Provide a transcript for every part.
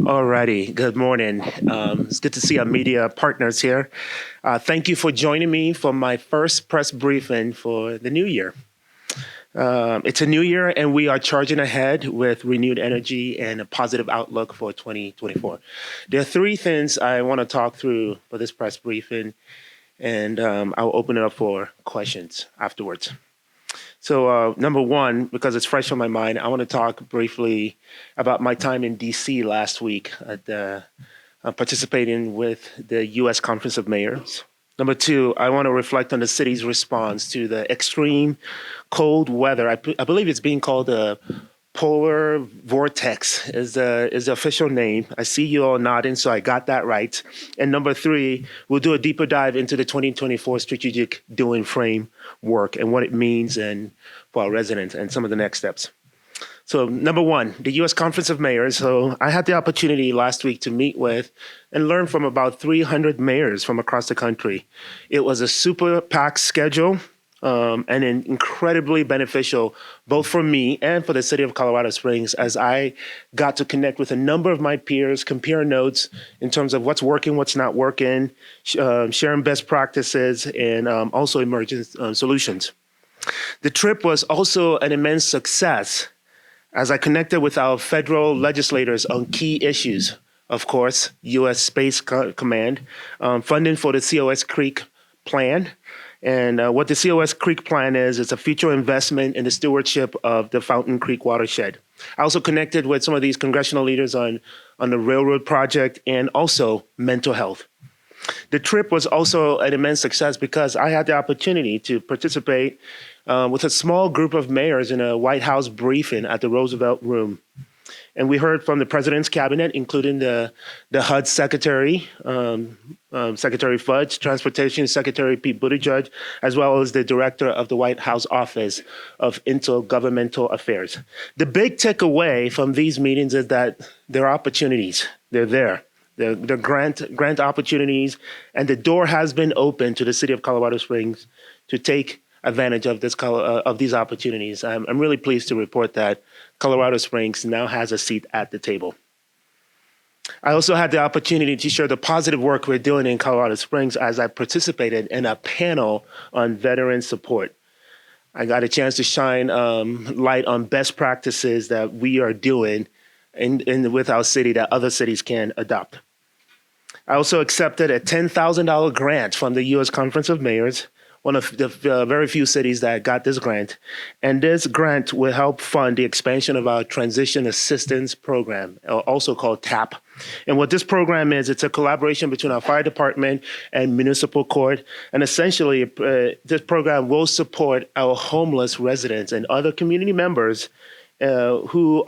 Alrighty, good morning. It's good to see our media partners here. Thank you for joining me for my first press briefing for the new year. It's a new year and we are charging ahead with renewed energy and a positive outlook for 2024. There are three things I want to talk through for this press briefing, and I'll open it up for questions afterwards. So number one, because it's fresh on my mind, I want to talk briefly about my time in DC last week at participating with the U.S. Conference of Mayors. Number two, I want to reflect on the city's response to the extreme cold weather. I believe it's being called a polar vortex is the official name. I see you all nodding, so I got that right. And number three, we'll do a deeper dive into the 2024 strategic doing framework and what it means and for our residents and some of the next steps. So number one, the U.S. Conference of Mayors. So I had the opportunity last week to meet with and learn from about 300 mayors from across the country. It was a super packed schedule. And incredibly beneficial both for me and for the city of Colorado Springs, as I got to connect with a number of my peers, compare notes in terms of what's working, what's not working, sharing best practices, and also emerging solutions. The trip was also an immense success as I connected with our federal legislators on key issues. Of course, U.S. Space Command, funding for the COS Creek plan. And what the COS Creek plan is, it's a future investment in the stewardship of the Fountain Creek watershed. I also connected with some of these congressional leaders on the railroad project and also mental health. The trip was also an immense success because I had the opportunity to participate with a small group of mayors in a White House briefing at the Roosevelt Room. And we heard from the president's cabinet, including the HUD secretary, Secretary Fudge, Transportation Secretary Pete Buttigieg, as well as the director of the White House Office of Intergovernmental Affairs. The big takeaway from these meetings is that there are opportunities. They're there. They're grant opportunities, and the door has been opened to the city of Colorado Springs to take advantage of these opportunities. I'm really pleased to report that Colorado Springs now has a seat at the table. I also had the opportunity to share the positive work we're doing in Colorado Springs as I participated in a panel on veteran support. I got a chance to shine light on best practices that we are doing with our city that other cities can adopt. I also accepted a $10,000 grant from the U.S. Conference of Mayors, one of the very few cities that got this grant. And this grant will help fund the expansion of our Transition Assistance Program, also called TAP. And what this program is, it's a collaboration between our fire department and municipal court. And essentially, this program will support our homeless residents and other community members who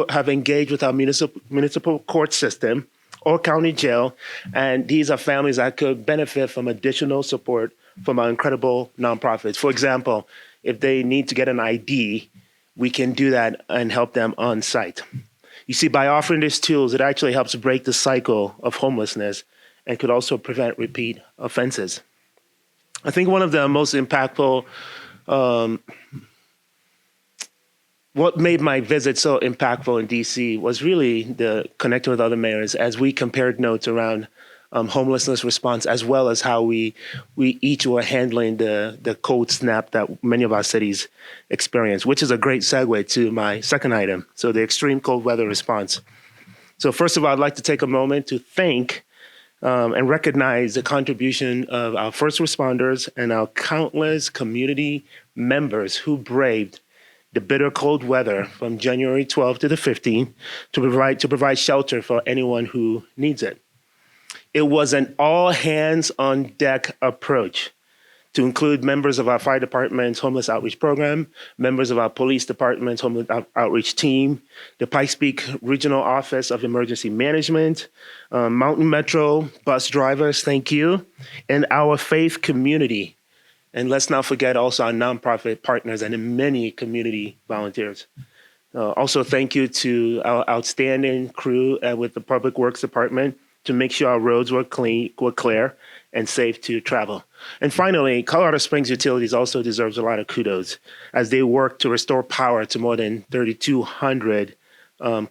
have engaged with our municipal court system or county jail. And these are families that could benefit from additional support from our incredible nonprofits. For example, if they need to get an ID, we can do that and help them on site. You see, by offering these tools, it actually helps break the cycle of homelessness and could also prevent repeat offenses. I think one of the most impactful, what made my visit so impactful in DC was really the connecting with other mayors as we compared notes around homelessness response, as well as how we each were handling the cold snap that many of our cities experience, which is a great segue to my second item, so the extreme cold weather response. So first of all, I'd like to take a moment to thank and recognize the contribution of our first responders and our countless community members who braved the bitter cold weather from January 12th to the 15th to provide shelter for anyone who needs it. It was an all-hands-on-deck approach to include members of our fire department's homeless outreach program, members of our police department's homeless outreach team, the Pikes Peak Regional Office of Emergency Management, Mountain Metro bus drivers, thank you, and our faith community. And let's not forget also our nonprofit partners and many community volunteers. Also, thank you to our outstanding crew with the Public Works Department to make sure our roads were clear and safe to travel. And finally, Colorado Springs Utilities also deserves a lot of kudos as they work to restore power to more than 3,200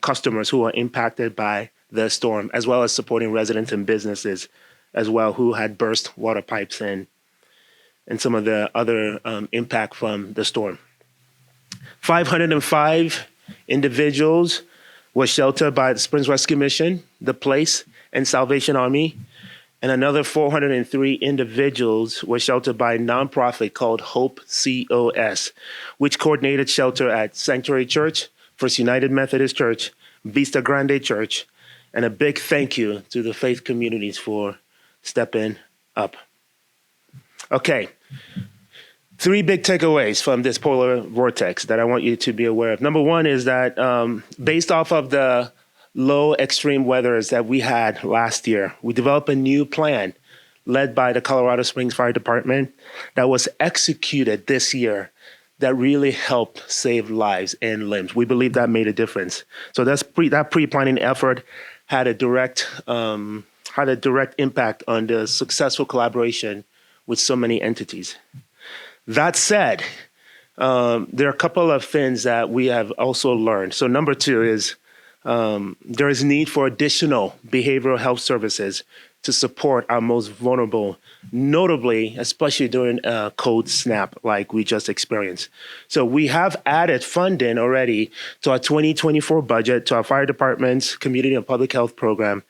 customers who are impacted by the storm, as well as supporting residents and businesses as well who had burst water pipes and some of the other impact from the storm. 505 individuals were sheltered by the Springs Rescue Mission, the Place, and Salvation Army. And another 403 individuals were sheltered by a nonprofit called Hope COS, which coordinated shelter at Sanctuary Church, First United Methodist Church, Vista Grande Church, and a big thank you to the faith communities for stepping up. Okay, 3 big takeaways from this polar vortex that I want you to be aware of. Number one is that based off of the low extreme weathers that we had last year, we developed a new plan led by the Colorado Springs Fire Department that was executed this year that really helped save lives and limbs. We believe that made a difference. So that pre-planning effort had a direct impact on the successful collaboration with so many entities. That said, there are a couple of things that we have also learned. So number 2 is there is need for additional behavioral health services to support our most vulnerable, notably, especially during a cold snap like we just experienced. So we have added funding already to our 2024 budget, to our fire department's community and public health program,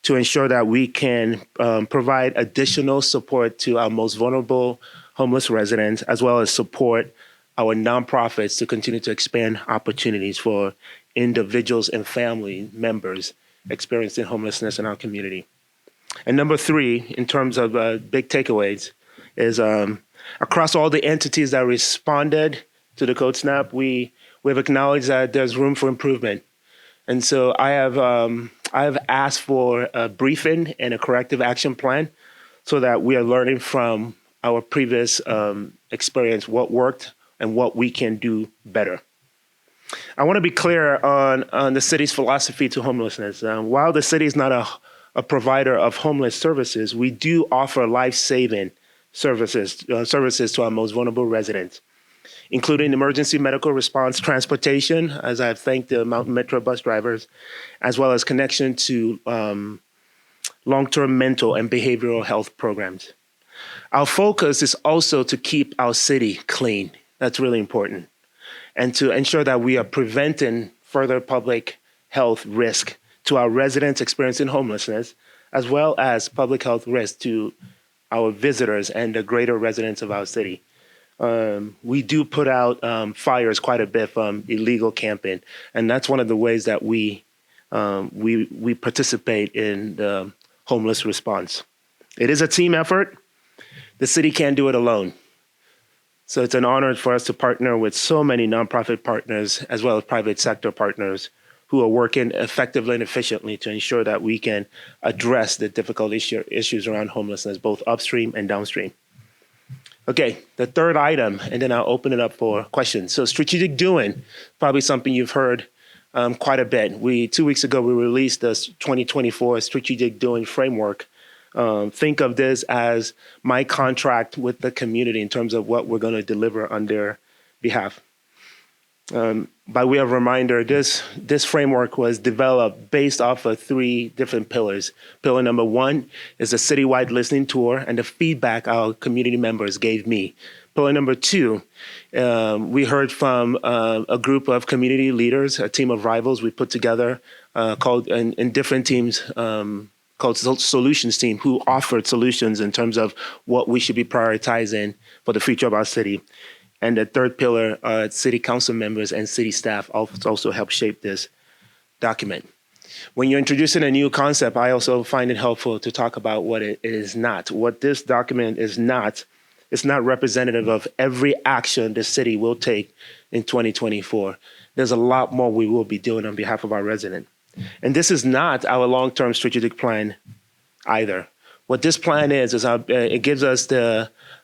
to ensure that we can provide additional support to our most vulnerable homeless residents, as well as support our nonprofits to continue to expand opportunities for individuals and family members experiencing homelessness in our community. And number 3, in terms of big takeaways, is across all the entities that responded to the cold snap, we've acknowledged that there's room for improvement. And so I have asked for a briefing and a corrective action plan so that we are learning from our previous experience, what worked and what we can do better. I want to be clear on the city's philosophy to homelessness. While the city is not a provider of homeless services, we do offer life-saving services to our most vulnerable residents, including emergency medical response transportation, as I've thanked the Mountain Metro bus drivers, as well as connection to long-term mental and behavioral health programs. Our focus is also to keep our city clean. That's really important. And to ensure that we are preventing further public health risk to our residents experiencing homelessness, as well as public health risk to our visitors and the greater residents of our city. We do put out fires quite a bit from illegal camping, and that's one of the ways that we participate in the homeless response. It is a team effort. The city can't do it alone. So it's an honor for us to partner with so many nonprofit partners, as well as private sector partners, who are working effectively and efficiently to ensure that we can address the difficult issues around homelessness, both upstream and downstream. Okay, the third item, and then I'll open it up for questions. So strategic doing, probably something you've heard quite a bit. 2 weeks ago, we released the 2024 strategic doing framework. Think of this as my contract with the community in terms of what we're going to deliver on their behalf. By way of reminder, this framework was developed based off of 3 different pillars. Pillar number 1 is a citywide listening tour and the feedback our community members gave me. Pillar number 2, we heard from a group of community leaders, a team of rivals we put together called in different teams called Solutions Team, who offered solutions in terms of what we should be prioritizing for the future of our city. And the third pillar, city council members and city staff also help shape this document. When you're introducing a new concept, I also find it helpful to talk about what it is not. What this document is not, it's not representative of every action the city will take in 2024. There's a lot more we will be doing on behalf of our residents. And this is not our long-term strategic plan either. What this plan is it gives us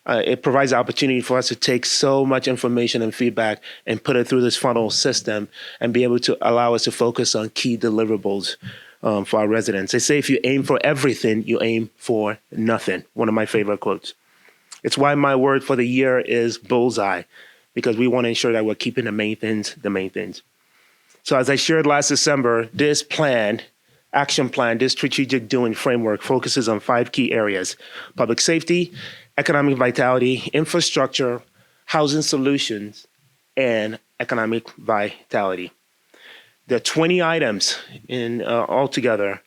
it provides the opportunity for us to take so much information and feedback and put it through this funnel system and be able to allow us to focus on key deliverables for our residents. They say if you aim for everything, you aim for nothing. One of my favorite quotes. It's why my word for the year is bullseye, because we want to ensure that we're keeping the main things the main things. So as I shared last December, this plan action plan, this strategic doing framework focuses on 5 key areas: public safety, economic vitality, infrastructure, housing solutions, and economic vitality. There are 20 items in altogether,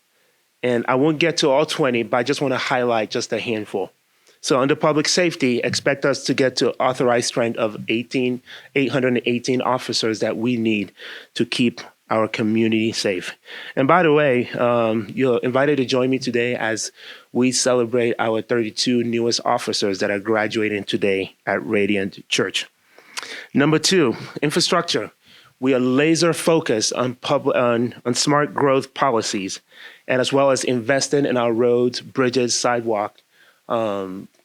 and I won't get to all 20, but I just want to highlight just a handful. So under public safety, expect us to get to authorized strength of 818 officers that we need to keep our community safe. And by the way, you're invited to join me today as we celebrate our 32 newest officers that are graduating today at Radiant Church. Number 2, infrastructure. We are laser focused on smart growth policies, and as well as investing in our roads, bridges, sidewalk,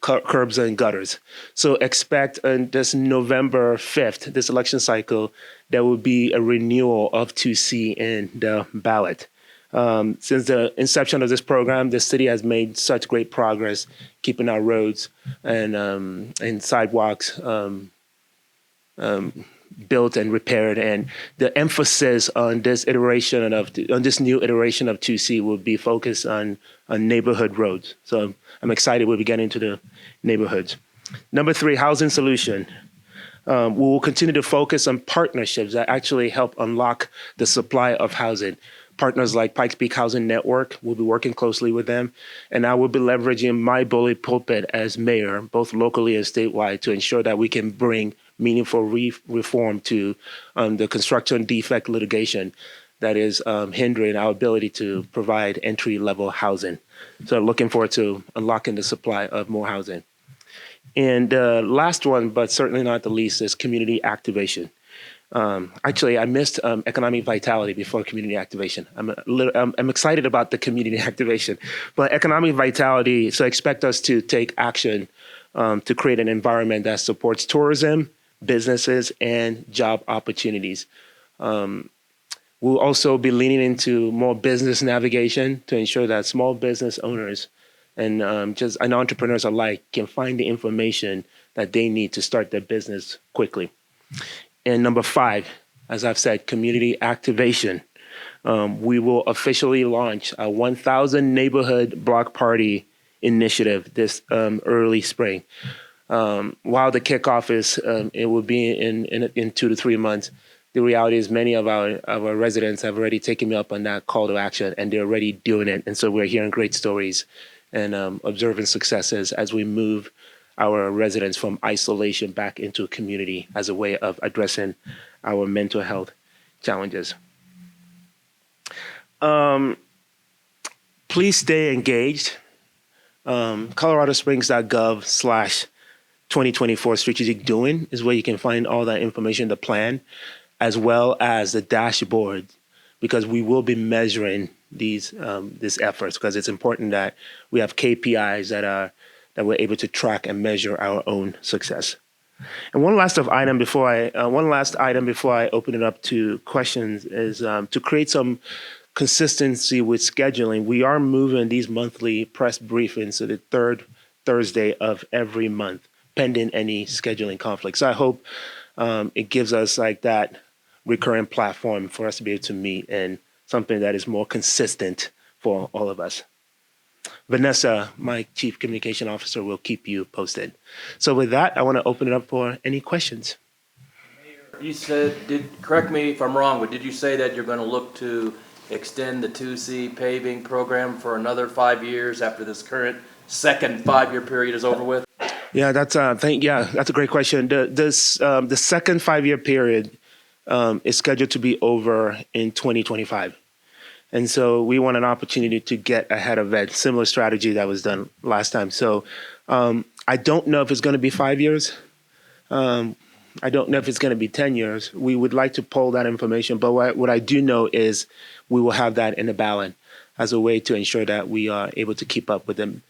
curbs and gutters. So expect this November 5th, this election cycle, there will be a renewal of 2C in the ballot. Since the inception of this program, the city has made such great progress keeping our roads and sidewalks built and repaired, and the emphasis on this new iteration of 2C will be focused on neighborhood roads. So I'm excited we'll be getting into the neighborhoods. Number 3, housing solution. We will continue to focus on partnerships that actually help unlock the supply of housing. Partners like Pikes Peak Housing Network, we'll be working closely with them. And I will be leveraging my bully pulpit as mayor, both locally and statewide, to ensure that we can bring meaningful reform to the construction defect litigation that is hindering our ability to provide entry-level housing. So looking forward to unlocking the supply of more housing. And last one, but certainly not the least, is community activation. Actually, I missed economic vitality before community activation. I'm excited about the community activation, but economic vitality, so expect us to take action to create an environment that supports tourism, businesses, and job opportunities. We'll also be leaning into more business navigation to ensure that small business owners and entrepreneurs alike can find the information that they need to start their business quickly. And number 5, as I've said, community activation. We will officially launch a 1,000 neighborhood block party initiative this early spring. While the kickoff is, it will be in 2 to 3 months. The reality is many of our residents have already taken me up on that call to action, and they're already doing it. And so we're hearing great stories and observing successes as we move our residents from isolation back into a community as a way of addressing our mental health challenges. Please stay engaged. coloradosprings.gov/2024 strategic doing is where you can find all that information, the plan, as well as the dashboard, because we will be measuring these efforts, because it's important that we have KPIs that we're able to track and measure our own success. And one last item before I open it up to questions is to create some consistency with scheduling. We are moving these monthly press briefings to the 3rd Thursday of every month, pending any scheduling conflicts. So I hope it gives us like that recurring platform for us to be able to meet, and something that is more consistent for all of us. Vanessa, my Chief Communication Officer, will keep you posted. So with that, I want to open it up for any questions. Mayor, you said, correct me if I'm wrong, but did you say that you're going to look to extend the 2C paving program for another 5 years after this current second 5-year period is over with? Yeah, that's a great question. The second 5-year period is scheduled to be over in 2025. And so we want an opportunity to get ahead of that similar strategy that was done last time. So I don't know if it's going to be 5 years. I don't know if it's going to be 10 years. We would like to pull that information. But what I do know is we will have that in the ballot as a way to ensure that we are able to keep up with the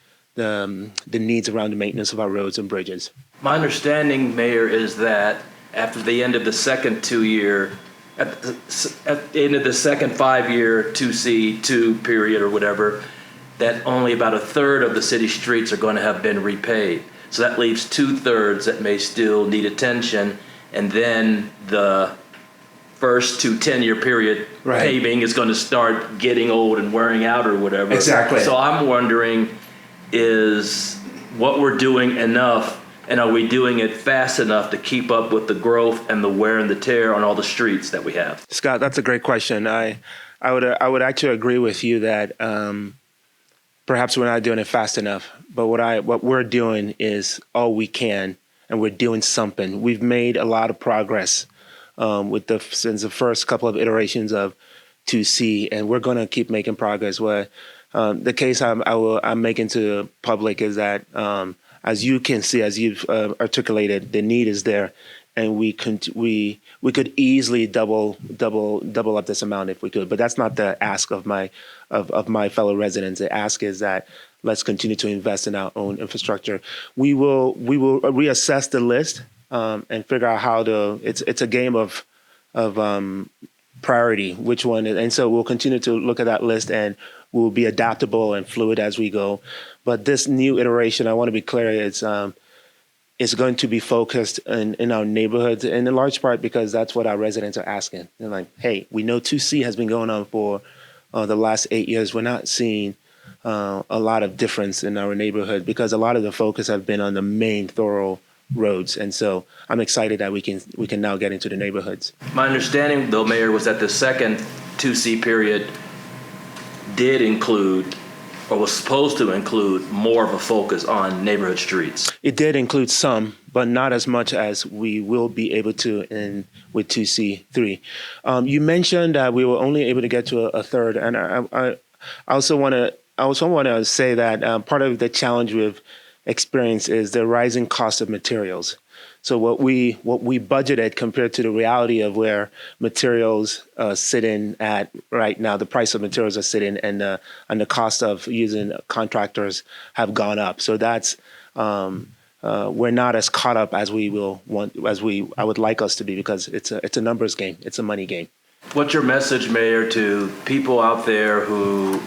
needs around the maintenance of our roads and bridges. My understanding, Mayor, is that after the end of the second 2-year, at the end of the second 5-year 2C2 period or whatever, that only about a third of the city streets are going to have been repaid. So that leaves 2/3 that may still need attention, and then the first to 10-year period Right. paving is going to start getting old and wearing out or whatever. Exactly. So I'm wondering, is what we're doing enough, and are we doing it fast enough to keep up with the growth and the wear and the tear on all the streets that we have? Scott, that's a great question. I would actually agree with you that perhaps we're not doing it fast enough. But what we're doing is all we can, and we're doing something. We've made a lot of progress since the first couple of iterations of 2C, and we're going to keep making progress. Where the case I'm making to public is that, as you can see, as you've articulated, the need is there, and we could easily double up this amount if we could. But that's not the ask of my fellow residents. The ask is that let's continue to invest in our own infrastructure. We will reassess the list and figure out how to. It's a game of priority, which one, and so we'll continue to look at that list, and we'll be adaptable and fluid as we go. But this new iteration, I want to be clear, it's going to be focused in our neighborhoods, and in large part because that's what our residents are asking. They're like, hey, we know 2C has been going on for the last 8 years. We're not seeing a lot of difference in our neighborhood because a lot of the focus has been on the main thorough roads. And so I'm excited that we can now get into the neighborhoods. My understanding, though, Mayor, was that the second 2C period did include, or was supposed to include, more of a focus on neighborhood streets. It did include some, but not as much as we will be able to with 2C3. You mentioned that we were only able to get to a third, and I also want to say that part of the challenge we've experienced is the rising cost of materials. So what we budgeted compared to the reality of where materials sitting at right now, the price of materials are sitting, and the cost of using contractors have gone up. So that's we're not as caught up as I would like us to be, because it's a numbers game, it's a money game. What's your message, Mayor, to people out there who,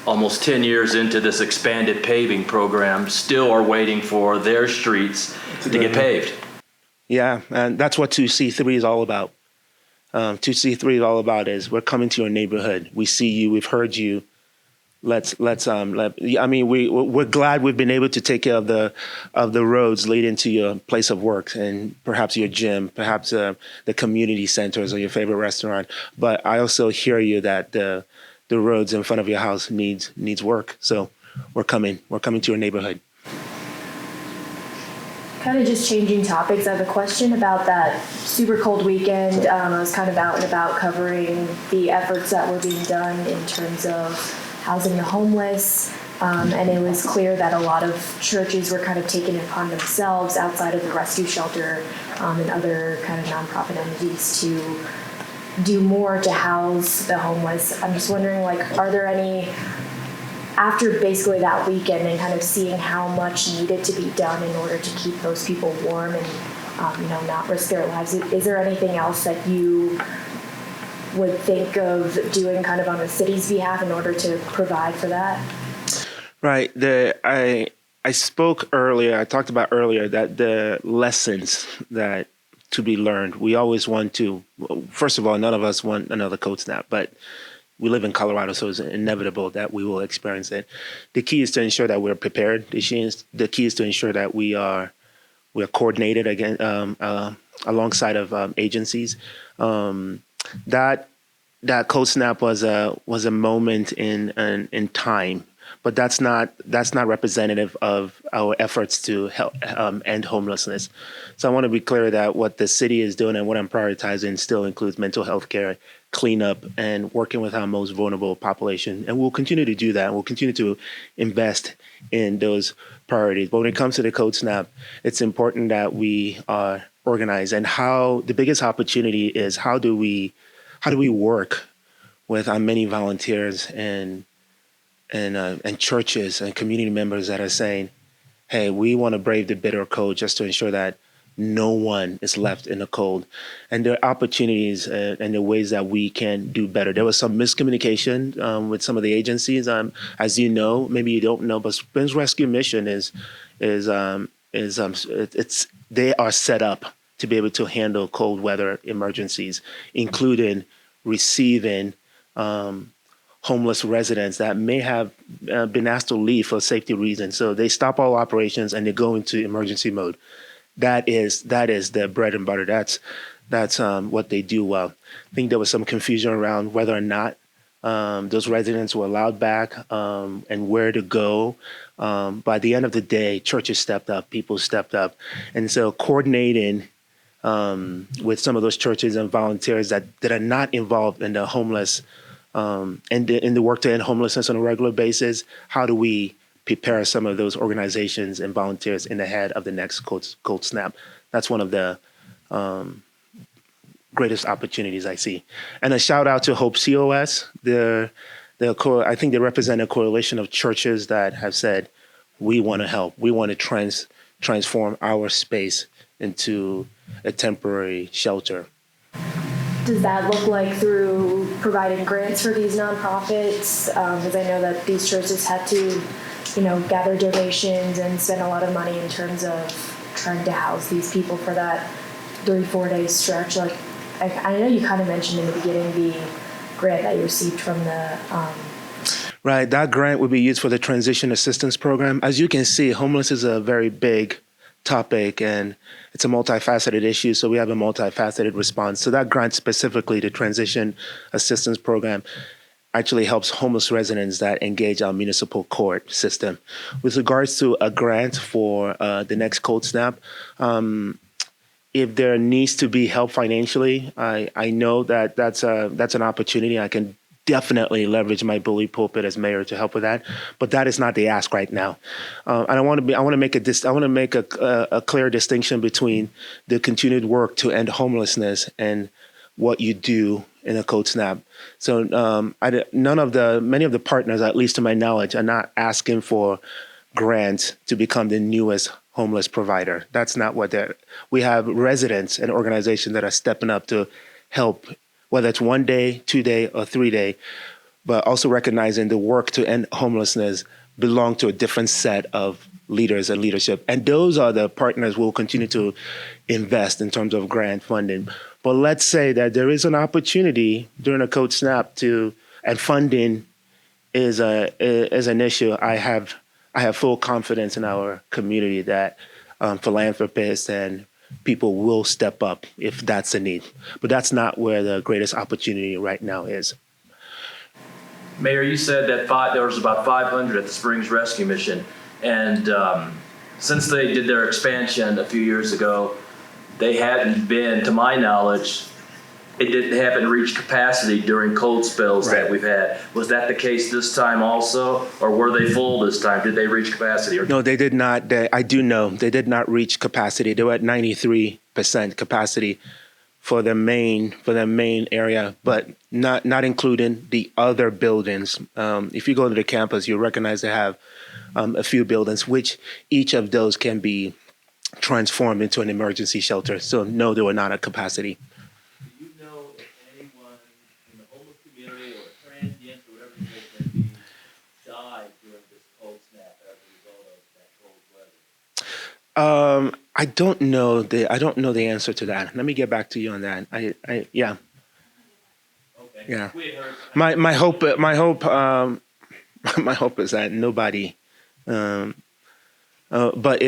almost 10 years into this expanded paving program, still are waiting for their streets to get paved? Yeah, and that's what 2C3 is all about. 2C3 is all about is we're coming to your neighborhood. We see you. We've heard you. We're glad we've been able to take care of the roads leading to your place of work and perhaps your gym, perhaps the community centers or your favorite restaurant. But I also hear you that the roads in front of your house needs work. So we're coming to your neighborhood. Kind of just changing topics, I have a question about that super cold weekend. I was kind of out and about covering the efforts that were being done in terms of housing the homeless. And it was clear that a lot of churches were kind of taking it upon themselves outside of the rescue shelter and other kind of nonprofit entities to do more to house the homeless. I'm just wondering, are there any, after basically that weekend and kind of seeing how much needed to be done in order to keep those people warm and not risk their lives, is there anything else that you would think of doing kind of on the city's behalf in order to provide for that? Right. I spoke earlier, I talked about earlier that the lessons that to be learned, we always want to, first of all, none of us want another cold snap, but we live in Colorado, so it's inevitable that we will experience it. The key is to ensure that we're prepared. The key is to ensure that we are coordinated again alongside of agencies. That cold snap was a moment in time, but that's not representative of our efforts to help end homelessness. So I want to be clear that what the city is doing and what I'm prioritizing still includes mental health care, cleanup, and working with our most vulnerable population. And we'll continue to do that. We'll continue to invest in those priorities. But when it comes to the cold snap, it's important that we are organized. And the biggest opportunity is how do we work with our many volunteers and churches and community members that are saying, hey, we want to brave the bitter cold just to ensure that no one is left in the cold. And there are opportunities and the ways that we can do better. There was some miscommunication with some of the agencies. As you know, maybe you don't know, but Springs Rescue Mission they are set up to be able to handle cold weather emergencies, including receiving homeless residents that may have been asked to leave for safety reasons. So they stop all operations and they go into emergency mode. That is the bread and butter. That's what they do well. I think there was some confusion around whether or not those residents were allowed back and where to go. By the end of the day, churches stepped up, people stepped up. And so coordinating with some of those churches and volunteers that are not involved in the homeless and in the work to end homelessness on a regular basis, how do we prepare some of those organizations and volunteers in the head of the next cold snap? That's one of the greatest opportunities I see. And a shout out to Hope COS. I think they represent a coalition of churches that have said, we want to help. We want to transform our space into a temporary shelter. Does that look like through providing grants for these nonprofits? Because I know that these churches had to, gather donations and spend a lot of money in terms of trying to house these people for that 3-4 day stretch. Like, I know you kind of mentioned in the beginning the grant that you received from the. Right, that grant would be used for the Transition Assistance Program. As you can see, homeless is a very big topic and it's a multifaceted issue, so we have a multifaceted response. So that grant specifically, the Transition Assistance Program, actually helps homeless residents that engage our municipal court system. With regards to a grant for the next cold snap, if there needs to be help financially, I know that that's an opportunity. I can definitely leverage my bully pulpit as mayor to help with that, but that is not the ask right now. And I want to make a clear distinction between the continued work to end homelessness and what you do in a cold snap. So many of the partners, at least to my knowledge, are not asking for grants to become the newest homeless provider. That's not what we have residents and organizations that are stepping up to help, whether it's 1 day, 2 day, or 3 day, but also recognizing the work to end homelessness belong to a different set of leaders and leadership. And those are the partners we'll continue to invest in terms of grant funding. But let's say that there is an opportunity during a cold snap and funding is an issue. I have full confidence in our community that philanthropists and people will step up if that's a need. But that's not where the greatest opportunity right now is. Mayor, you said that there was about 500 at the Springs Rescue Mission. And since they did their expansion a few years ago, they hadn't been, to my knowledge, they haven't reached capacity during cold spells that we've had. Was that the case this time also, or were they full this time? Did they reach capacity? No, they did not. I do know they did not reach capacity. They were at 93% capacity for the main area, but not including the other buildings. If you go to the campus, you recognize they have a few buildings, which each of those can be transformed into an emergency shelter. So no, they were not at capacity. Do you know if anyone in the homeless community or transients or whatever the case may be died during this cold snap as a result of that cold weather? I don't know the answer to that. Let me get back to you on that. Yeah. Okay. Yeah. We had heard, My hope my hope is that nobody. But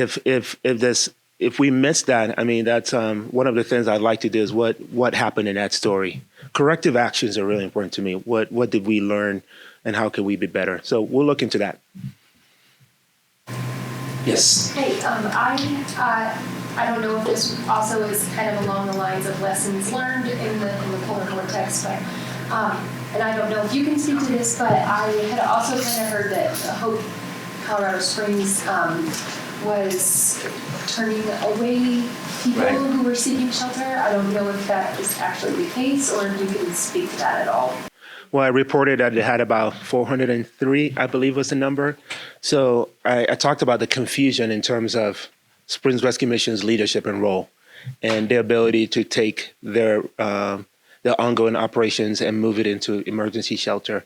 if we miss that, I mean, that's one of the things I'd like to do is what happened in that story. Corrective actions are really important to me. What did we learn, and how can we be better? So we'll look into that. Yes. Hey, I don't know if this also is kind of along the lines of lessons learned in the polar vortex, but and I don't know if you can speak to this, but I had also kind of heard that Hope Colorado Springs was turning away people who were seeking shelter. I don't know if that is actually the case, or if you can speak to that at all. Well, I reported that it had about 403, I believe was the number. So I talked about the confusion in terms of Springs Rescue Mission's leadership and role, and their ability to take their ongoing operations and move it into emergency shelter.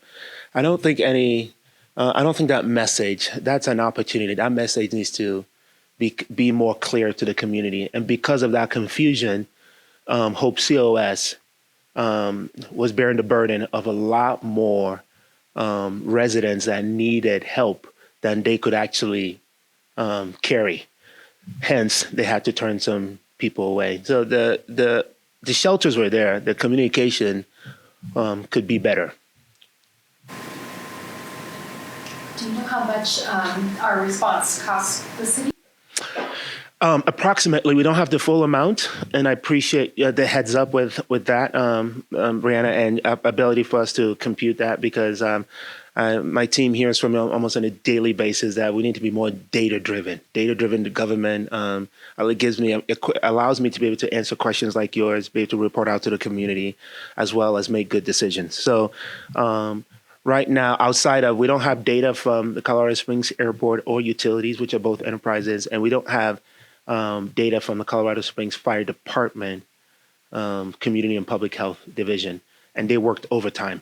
I don't think that message, that's an opportunity. That message needs to be more clear to the community. And because of that confusion, Hope COS was bearing the burden of a lot more residents that needed help than they could actually carry. Hence, they had to turn some people away. So the shelters were there. The communication could be better. Do you know how much our response costs the city? Approximately, we don't have the full amount, and I appreciate the heads up with that, Brianna, and ability for us to compute that, because my team hears from me almost on a daily basis that we need to be more data-driven. Data-driven government allows me to be able to answer questions like yours, be able to report out to the community, as well as make good decisions. So. Right now, we don't have data from the Colorado Springs Airport or utilities, which are both enterprises, and we don't have data from the Colorado Springs Fire Department, Community and Public Health Division, and they worked overtime.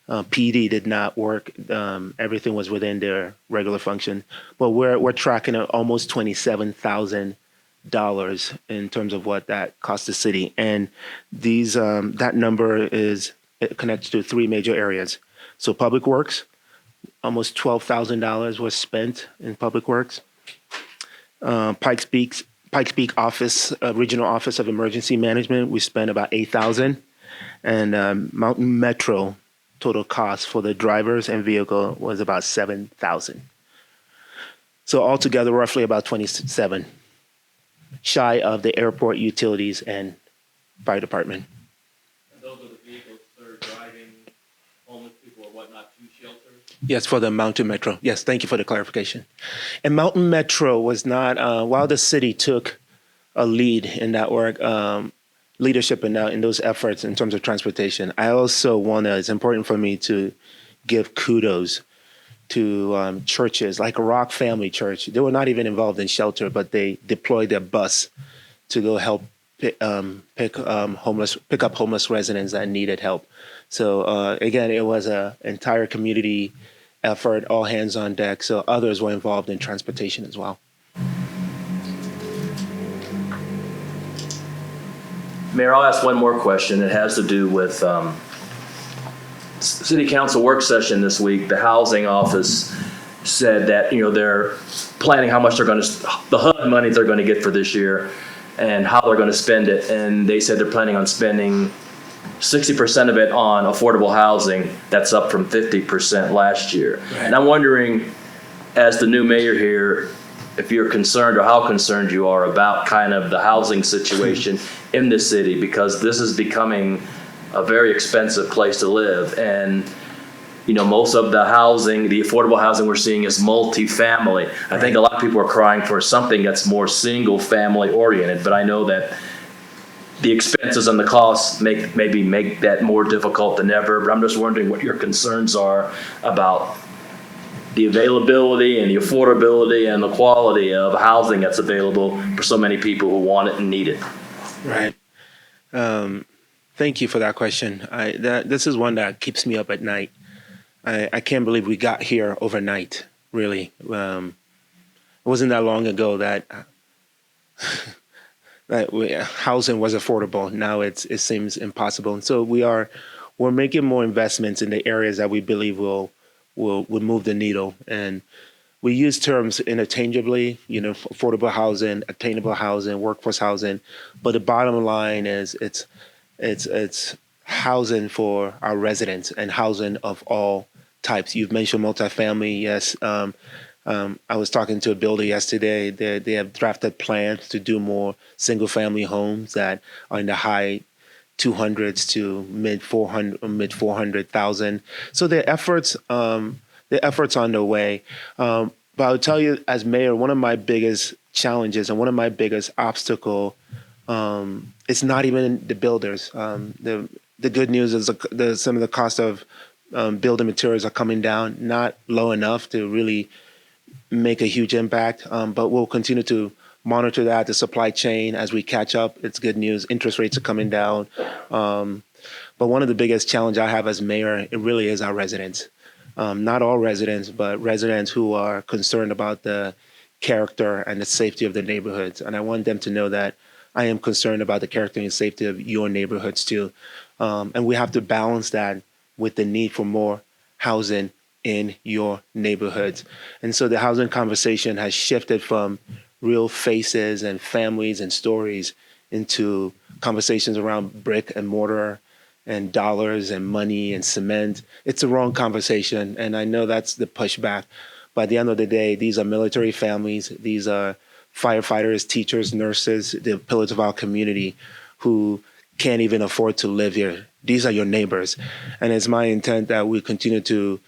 PD did not work; everything was within their regular function. But we're tracking at almost $27,000 in terms of what that cost the city, and that number it connects to three major areas. So Public Works, almost $12,000 was spent in Public Works. Pikes Peak office, Regional Office of Emergency Management, we spent about $8,000, and Mountain Metro total cost for the drivers and vehicle was about $7,000. So altogether, roughly about 27, shy of the airport, utilities, and fire department. And those are the vehicles that are driving homeless people or whatnot to shelters? Yes, for the Mountain Metro. Yes, thank you for the clarification. And Mountain Metro was not, while the city took a lead in that work, leadership in those efforts in terms of transportation, I also it's important for me to give kudos to churches like a Rock Family Church. They were not even involved in shelter, but they deployed their bus to go help pick up homeless residents that needed help. So again, it was an entire community effort, all hands on deck. So others were involved in transportation as well. Mayor, I'll ask one more question. It has to do with City Council work session this week. The Housing Office said that they're planning how much the HUD money they're going to get for this year and how they're going to spend it. And they said they're planning on spending 60% of it on affordable housing. That's up from 50% last year. Right. And I'm wondering, as the new mayor here, if you're concerned or how concerned you are about kind of the housing situation in the city, because this is becoming a very expensive place to live. And most of the housing, the affordable housing we're seeing is multifamily. I think a lot of people are crying for something that's more single family oriented, but I know that the expenses and the costs maybe make that more difficult than ever. But I'm just wondering what your concerns are about the availability and the affordability and the quality of housing that's available for so many people who want it and need it. Right. Thank you for that question. This is one that keeps me up at night. I can't believe we got here overnight, really. It wasn't that long ago that housing was affordable. Now it seems impossible. And so we're making more investments in the areas that we believe will move the needle. And we use terms interchangeably, affordable housing, attainable housing, workforce housing. But the bottom line is it's housing for our residents and housing of all types. You've mentioned multifamily. Yes. I was talking to a builder yesterday. They have drafted plans to do more single family homes that are in the high 200s to mid 400,000. So the efforts on the way. But I'll tell you, as mayor, one of my biggest challenges and one of my biggest obstacle, it's not even the builders. The good news is some of the cost of building materials are coming down, not low enough to really make a huge impact. But we'll continue to monitor that, the supply chain as we catch up. It's good news. Interest rates are coming down. But one of the biggest challenges I have as mayor, it really is our residents. Not all residents, but residents who are concerned about the character and the safety of the neighborhoods. And I want them to know that I am concerned about the character and safety of your neighborhoods too. And we have to balance that with the need for more housing in your neighborhoods. And so the housing conversation has shifted from real faces and families and stories into conversations around brick and mortar and dollars and money and cement. It's the wrong conversation. And I know that's the pushback. By the end of the day, these are military families. These are firefighters, teachers, nurses, the pillars of our community who can't even afford to live here. These are your neighbors. And it's my intent that we continue to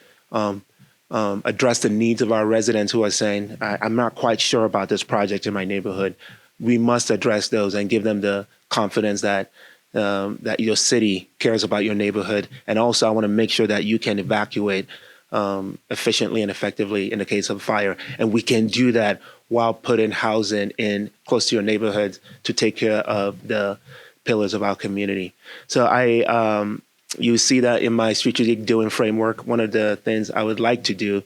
address the needs of our residents who are saying, I'm not quite sure about this project in my neighborhood. We must address those and give them the confidence that that your city cares about your neighborhood. And also, I want to make sure that you can evacuate efficiently and effectively in the case of fire. And we can do that while putting housing in close to your neighborhoods to take care of the pillars of our community. So you see that in my strategic doing framework. One of the things I would like to do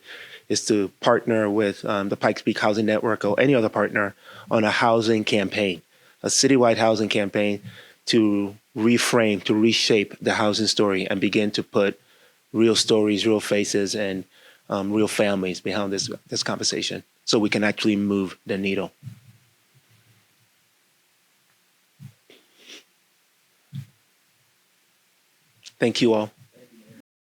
is to partner with the Pikes Peak Housing Network or any other partner on a housing campaign, a citywide housing campaign to reframe, to reshape the housing story and begin to put real stories, real faces, and real families behind this conversation so we can actually move the needle. Thank you all.